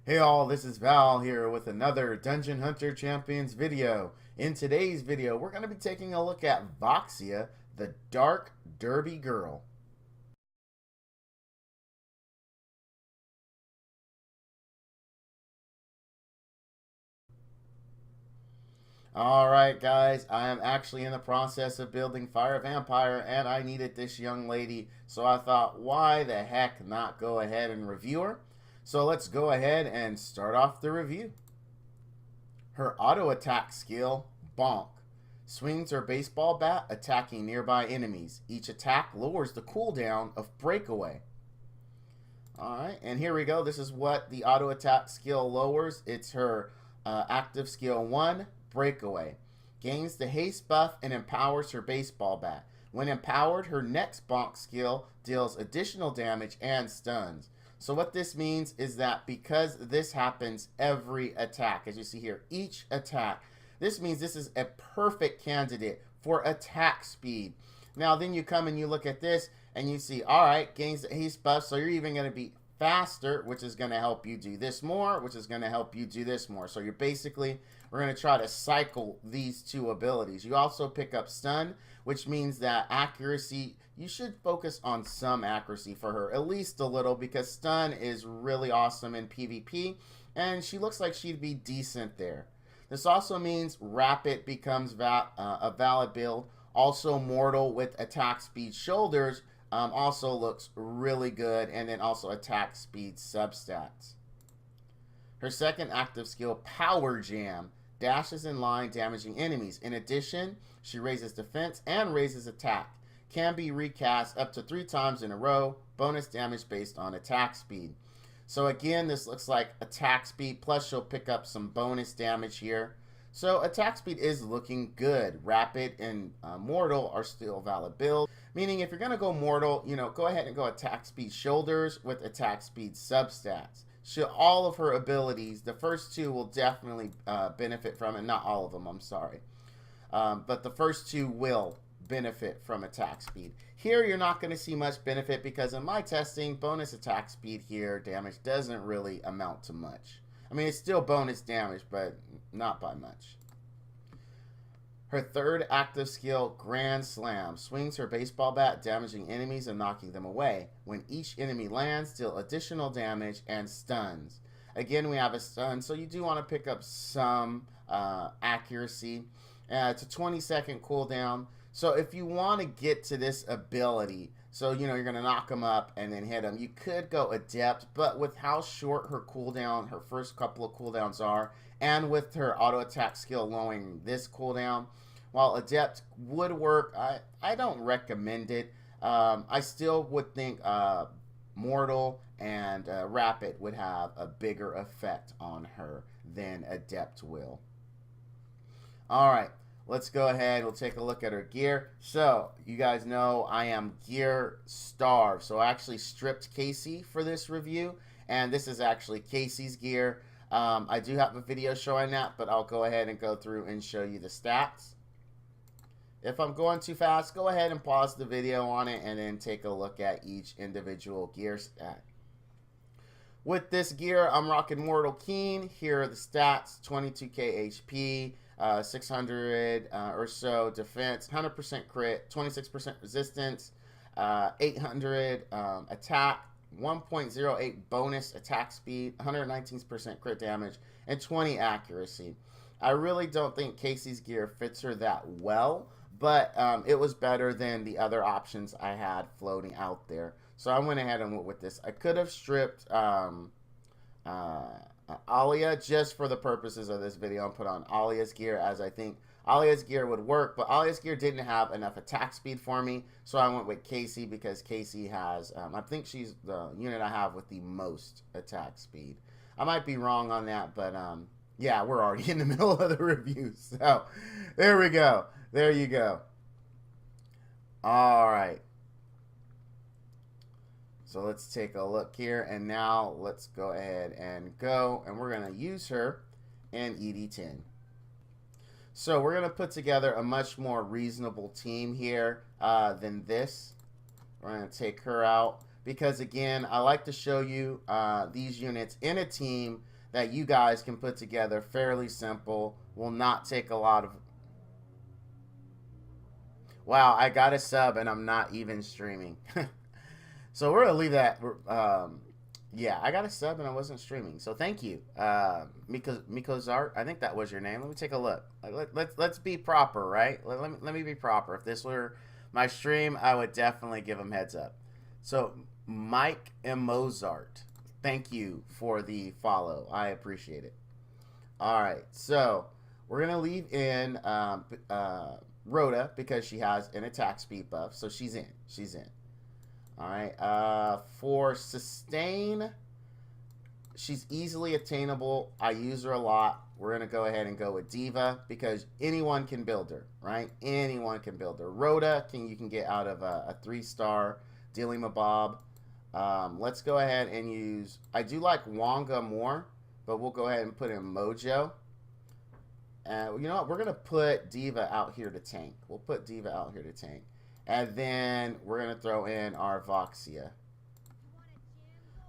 Hey all, this is Val here with another Dungeon Hunter Champions video. In today's video, we're going to be taking a look at Voxia, the Dark Derby Girl. Alright guys, I am actually in the process of building Fire Vampire and I needed this young lady, so I thought why the heck not go ahead and review her. So let's go ahead and start off the review. Her auto attack skill, Bonk, swings her baseball bat attacking nearby enemies. Each attack lowers the cooldown of Breakaway. Alright, and here we go. This is what the auto attack skill lowers. It's her active skill 1, Breakaway. Gains the haste buff and empowers her baseball bat. When empowered, her next bonk skill deals additional damage and stuns. So what this means is that because this happens every attack, as you see here, each attack, this means this is a perfect candidate for attack speed. Now then you come and you look at this and you see, alright, gains the haste buff, so you're even going to be faster, which is going to help you do this more, which is going to help you do this more. So you're basically, we're going to try to cycle these two abilities. You also pick up stun, which means that accuracy, you should focus on some accuracy for her, at least a little, because stun is really awesome in PvP, and she looks like she'd be decent there. This also means Rapid becomes a valid build. Also Mortal with attack speed shoulders also looks really good, and then also attack speed substats. Her second active skill, Power Jam, dashes in line damaging enemies. In addition, she raises defense and raises attack. Can be recast up to 3 times in a row. Bonus damage based on attack speed. So again, this looks like attack speed, plus she'll pick up some bonus damage here. So attack speed is looking good. Rapid and Mortal are still valid builds. Meaning if you're going to go Mortal, go ahead and go attack speed shoulders with attack speed substats. All of her abilities, the first 2 will definitely benefit from it. Not all of them, I'm sorry. But the first 2 will benefit from attack speed. Here you're not going to see much benefit because in my testing, bonus attack speed here, damage doesn't really amount to much. I mean, it's still bonus damage, but not by much. Her third active skill, Grand Slam, swings her baseball bat, damaging enemies and knocking them away. When each enemy lands, deal additional damage and stuns. Again, we have a stun, so you do want to pick up some accuracy. It's a 20-second cooldown. So if you want to get to this ability, so you're going to knock them up and then hit them, you could go Adept, but with how short her cooldown, her first couple of cooldowns are, and with her auto attack skill lowering this cooldown, while Adept would work, I don't recommend it. I still would think Mortal and Rapid would have a bigger effect on her than Adept will. Alright, let's go ahead. We'll take a look at her gear. So, you guys know I am gear starved. So I actually stripped Casey for this review. And this is actually Casey's gear. I do have a video showing that, but I'll go ahead and go through and show you the stats. If I'm going too fast, go ahead and pause the video on it and then take a look at each individual gear stat. With this gear, I'm rocking Mortal Keen. Here are the stats: 22k HP, 600 or so defense, 100% crit, 26% resistance, 800 attack, 1.08 bonus attack speed, 119% crit damage, and 20 accuracy. I really don't think Casey's gear fits her that well, but it was better than the other options I had floating out there. So I went ahead and went with this. I could have stripped Alia just for the purposes of this video and put on Alia's gear, as I think Alia's gear would work, but Alia's gear didn't have enough attack speed for me, so I went with Casey because Casey has, I think she's the unit I have with the most attack speed. I might be wrong on that, but yeah, we're already in the middle of the review, so there we go. There you go. Alright. So let's take a look here, and now let's go ahead and go, and we're going to use her in ED10. So we're going to put together a much more reasonable team here than this. We're going to take her out. because, again, I like to show you these units in a team that you guys can put together fairly simple, will not take a lot of... Wow, I got a sub and I'm not even streaming. So we're going to leave that. Yeah, I got a sub and I wasn't streaming. So thank you. Miko's Art, I think that was your name. Let me take a look. Let's be proper, right? Let me be proper. If this were my stream, I would definitely give him heads up. So Mike and Mozart, thank you for the follow. I appreciate it. All right, so we're going to leave in Rhoda because she has an attack speed buff. So she's in. She's in. All right. For sustain, she's easily attainable. I use her a lot. We're going to go ahead and go with Diva because anyone can build her, right? Anyone can build her. Rhoda, you can get out of a 3-star Dealing Mabob. Let's go ahead and use... I do like Wonga more, but we'll go ahead and put in Mojo. You know what? We're going to put Diva out here to tank. We'll put Diva out here to tank. And then we're going to throw in our Voxia.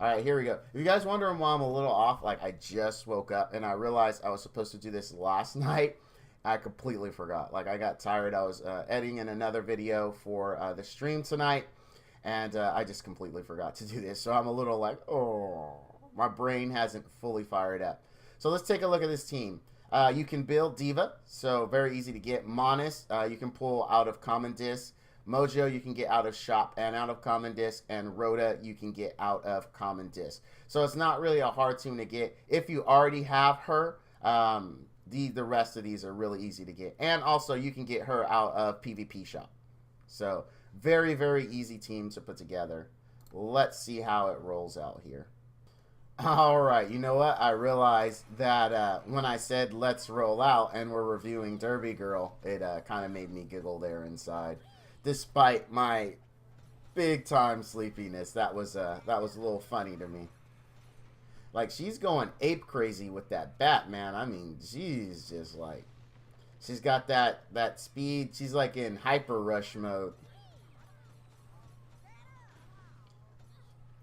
All right, here we go. If you guys wondering why I'm a little off, like I just woke up and I realized I was supposed to do this last night. I completely forgot. Like I got tired. I was editing in another video for the stream tonight. And I just completely forgot to do this. So I'm a little like, oh, my brain hasn't fully fired up. So let's take a look at this team. You can build Diva, so very easy to get. Monis, you can pull out of Common Disc. Mojo, you can get out of Shop and out of Common Disc. And Rhoda, you can get out of Common Disc. So it's not really a hard team to get. If you already have her, the rest of these are really easy to get. And also, you can get her out of PvP Shop. So very, very easy team to put together. Let's see how it rolls out here. All right, you know what? I realized that when I said let's roll out and we're reviewing Derby Girl, it kind of made me giggle there inside. Despite my big time sleepiness, that was a little funny to me. Like, she's going ape crazy with that bat, man. I mean, she's just like, she's got that speed. She's like in hyper rush mode.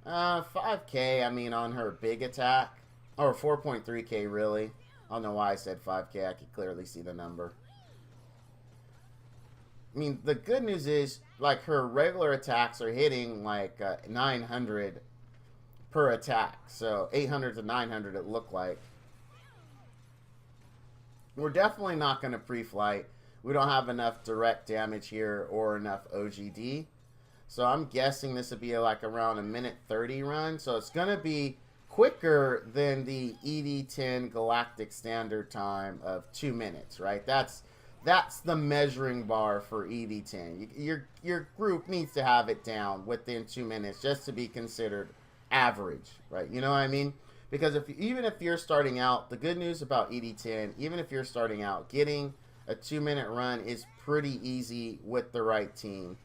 5K, I mean, on her big attack. Or 4.3K, really. I don't know why I said 5K. I could clearly see the number. I mean, the good news is, like, her regular attacks are hitting, like, 900 per attack. So, 800 to 900 it looked like. We're definitely not going to pre-flight. We don't have enough direct damage here or enough OGD. So I'm guessing this would be like around a minute 30 run. So it's going to be quicker than the ED10 Galactic Standard Time of 2 minutes, right? That's the measuring bar for ED10. Your group needs to have it down within 2 minutes just to be considered average, right? You know what I mean? Because even if you're starting out, the good news about ED10, even if you're starting out, getting a 2-minute run is pretty easy with the right team.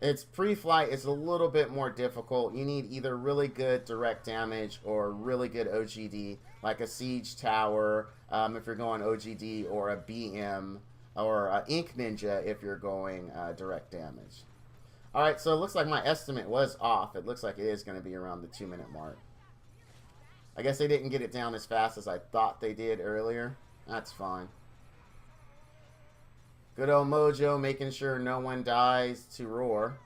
It's pre-flight, it's a little bit more difficult. You need either really good direct damage or really good OGD, like a Siege Tower if you're going OGD, or a BM, or a Ink Ninja if you're going direct damage. Alright, so it looks like my estimate was off. It looks like it is going to be around the 2-minute mark. I guess they didn't get it down as fast as I thought they did earlier. That's fine. Good old Mojo making sure no one dies to Roar.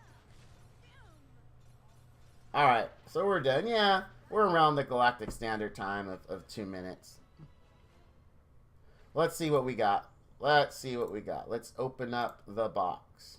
Alright, so we're done. Yeah, we're around the Galactic Standard Time of 2 minutes. Let's see what we got. Let's see what we got. Let's open up the box.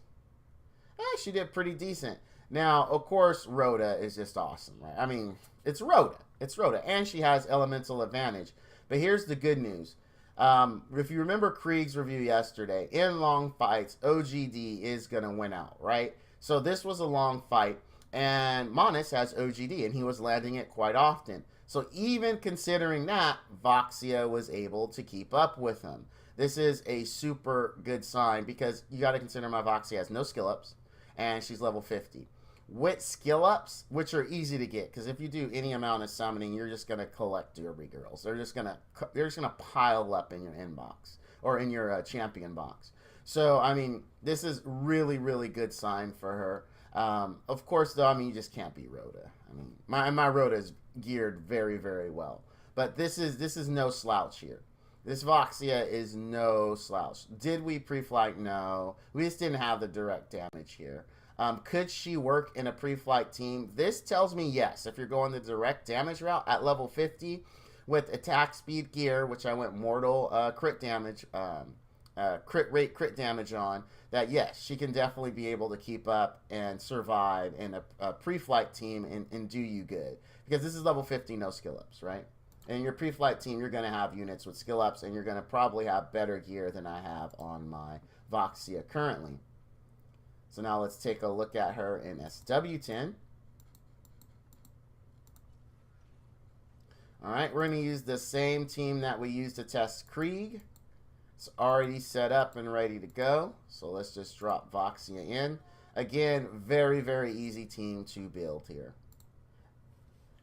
She did pretty decent. Now, of course, Rhoda is just awesome, right? I mean, it's Rhoda. It's Rhoda. And she has elemental advantage. But here's the good news. If you remember Krieg's review yesterday, in long fights, OGD is going to win out, right? So this was a long fight, and Monis has OGD, and he was landing it quite often. So even considering that, Voxia was able to keep up with him. This is a super good sign, because you got to consider my Voxia has no skill ups, and she's level 50. With skill ups, which are easy to get, because if you do any amount of summoning, you're just gonna collect Derby Girls. They're just gonna pile up in your inbox or in your champion box. So I mean, this is really, really good sign for her. Of course, though, I mean, you just can't beat Rhoda. I mean, my Rhoda is geared very, very well. But this is no slouch here. This Voxia is no slouch. Did we pre-flight? No. We just didn't have the direct damage here. Could she work in a pre-flight team? This tells me yes. If you're going the direct damage route at level 50 with attack speed gear, which I went mortal crit damage, crit rate, crit damage on, that yes, she can definitely be able to keep up and survive in a pre-flight team and do you good. Because this is level 50, no skill ups, right? In your pre-flight team, you're going to have units with skill ups, and you're going to probably have better gear than I have on my Voxia currently. So now let's take a look at her in SW10. All right, we're going to use the same team that we used to test Krieg. It's already set up and ready to go. So let's just drop Voxia in. Again, very, very easy team to build here.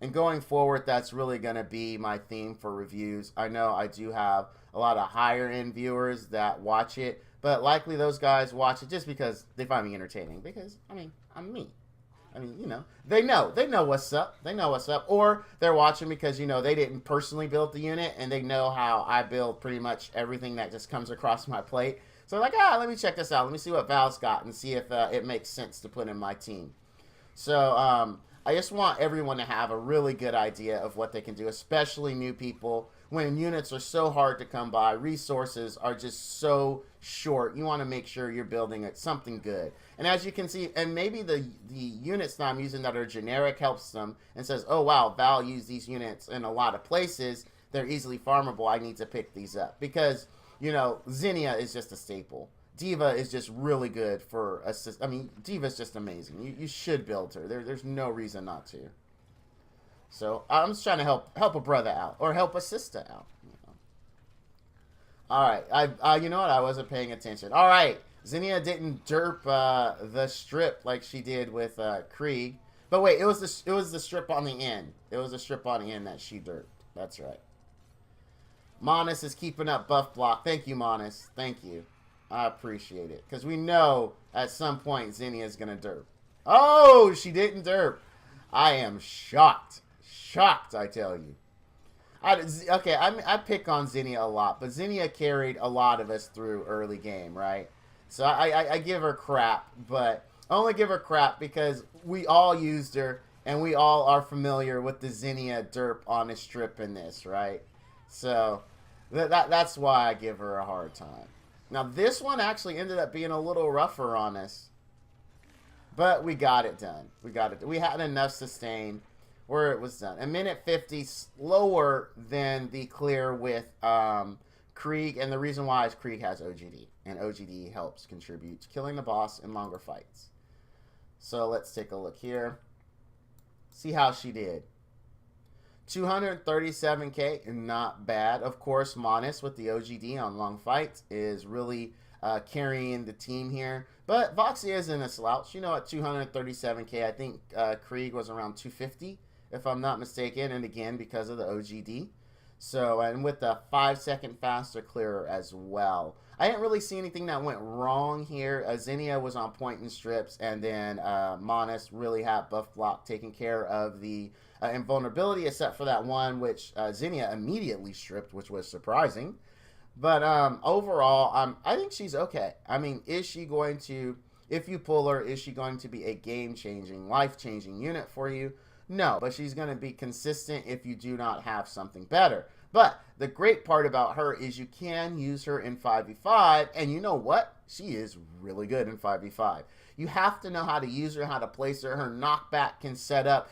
And going forward, that's really going to be my theme for reviews. I know I do have a lot of higher-end viewers that watch it, but likely those guys watch it just because they find me entertaining. Because, I mean, I'm me. I mean, you know, they know what's up. They know what's up. Or they're watching because, you know, they didn't personally build the unit, and they know how I build pretty much everything that just comes across my plate. So they're like, let me check this out. Let me see what Val's got and see if it makes sense to put in my team. So, I just want everyone to have a really good idea of what they can do, especially new people. When units are so hard to come by, resources are just so short. You want to make sure you're building something good. And as you can see, and maybe the units that I'm using that are generic helps them and says, oh, wow, Val used these units in a lot of places. They're easily farmable. I need to pick these up. Because, you know, Zinnia is just a staple. Diva is just really good for assist. I mean, Diva is just amazing. You should build her. There's no reason not to. So I'm just trying to help a brother out or help a sister out. You know? All right, you know what? I wasn't paying attention. All right, Zinnia didn't derp the strip like she did with Krieg. But wait, it was the strip on the end. It was the strip on the end that she derped. That's right. Monis is keeping up buff block. Thank you, Monis. Thank you. I appreciate it. Because we know at some point Zinnia is going to derp. Oh, she didn't derp. I am shocked. Shocked, I tell you. Okay, I pick on Zinnia a lot. But Zinnia carried a lot of us through early game, right? So I give her crap. But I only give her crap because we all used her. And we all are familiar with the Zinnia derp on a strip in this, right? So that's why I give her a hard time. Now, this one actually ended up being a little rougher on us. But we got it done. We had enough sustain where it was done. A minute 50 slower than the clear with Krieg. And the reason why is Krieg has OGD. And OGD helps contribute to killing the boss in longer fights. So let's take a look here. See how she did. 237k, not bad. Of course, Monis with the OGD on long fights is really carrying the team here. But Voxia isn't a slouch. You know, at 237k, I think Krieg was around 250, if I'm not mistaken. And again, because of the OGD. So, and with the 5-second faster clearer as well. I didn't really see anything that went wrong here. Zinnia was on point in strips, and then Monis really had buff block taking care of the invulnerability, except for that one, which Zinnia immediately stripped, which was surprising. But overall, I think she's okay. I mean, is she going to, if you pull her, is she going to be a game-changing, life-changing unit for you? No, but she's going to be consistent if you do not have something better. But the great part about her is you can use her in 5v5, and you know what? She is really good in 5v5. You have to know how to use her, how to place her. Her knockback can set up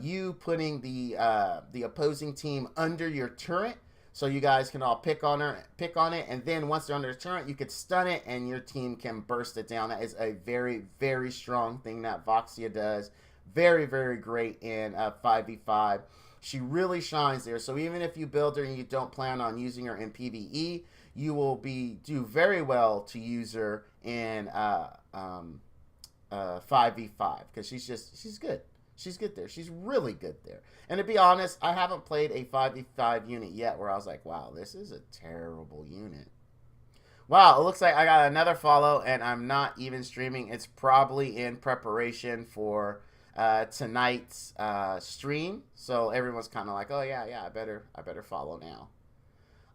you putting the opposing team under your turret, so you guys can all pick on it, and then once they're under the turret, you could stun it, and your team can burst it down. That is a very, very strong thing that Voxia does. Very, very great in 5v5. She really shines there. So even if you build her and you don't plan on using her in PvE, you will do very well to use her in 5v5 because she's good. She's good there. She's really good there. And to be honest, I haven't played a 5v5 unit yet where I was like, wow, this is a terrible unit. Wow, it looks like I got another follow, and I'm not even streaming. It's probably in preparation for tonight's stream. So everyone's kind of like, oh yeah, I better follow now.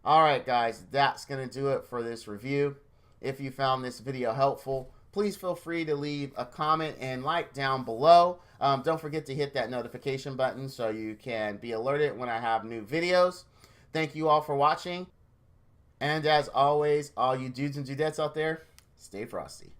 All right, guys, that's gonna do it for this review. If you found this video helpful, please feel free to leave a comment and like down below. Don't forget to hit that notification button so you can be alerted when I have new videos. Thank you all for watching. And as always, all you dudes and dudettes out there, stay frosty.